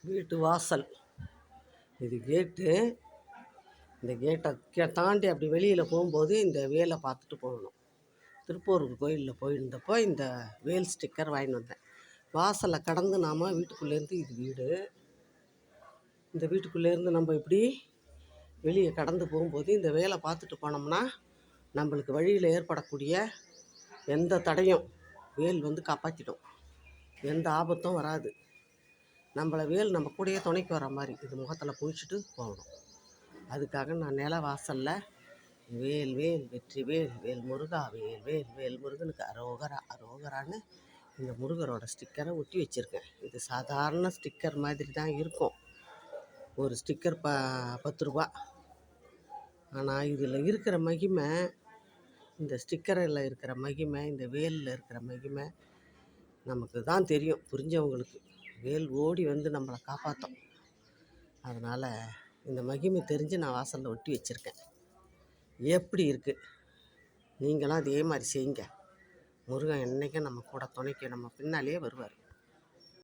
வீட்டு வாசல் இது கேட்டு. இந்த கேட்டை தாண்டி அப்படி வெளியில் போகும்போது இந்த வேலை பார்த்துட்டு போகணும். திருப்பூருக்கு கோயிலில் போயிருந்தப்போ இந்த வேல் ஸ்டிக்கர் வாங்கிட்டு வந்தேன். வாசலை கடந்து நாம் வீட்டுக்குள்ளேருந்து, இது வீடு, இந்த வீட்டுக்குள்ளேருந்து நம்ம இப்படி வெளியே கடந்து போகும்போது இந்த வேலை பார்த்துட்டு போனோம்னா நம்மளுக்கு வழியில் ஏற்படக்கூடிய எந்த தடையும் வேல் காப்பாற்றிடும். எந்த ஆபத்தும் வராது. நம்மளை வேல் நம்ம கூடயே துணைக்கு வர மாதிரி இது முகத்தில் குளிச்சுட்டு போகணும். அதுக்காக நான் நில வாசலில் வேல் வேல் வெற்றி வேல் வேல் முருகா வேல் வேல் வேல் முருகனுக்கு அரோகரா அரோகரான்னு இந்த முருகரோட ஸ்டிக்கரை ஒட்டி வச்சுருக்கேன். இது சாதாரண ஸ்டிக்கர் மாதிரி தான் இருக்கும். ஒரு ஸ்டிக்கர் 10 ரூபா. ஆனால் இதில் இருக்கிற மகிமை, இந்த ஸ்டிக்கரில் இருக்கிற மகிமை, இந்த வேலில் இருக்கிற மகிமை நமக்கு தான் தெரியும், புரிஞ்சவங்களுக்கு. வேல் ஓடி நம்மளை காப்பாற்றும். அதனால் இந்த மகிமை தெரிஞ்சு நான் வாசலில் ஒட்டி வச்சுருக்கேன். எப்படி இருக்குது? நீங்களாம் அதே மாதிரி செய்யுங்க. முருகன் என்றைக்கும் நம்ம கூட துணைக்கு நம்ம பின்னாலேயே வருவார்.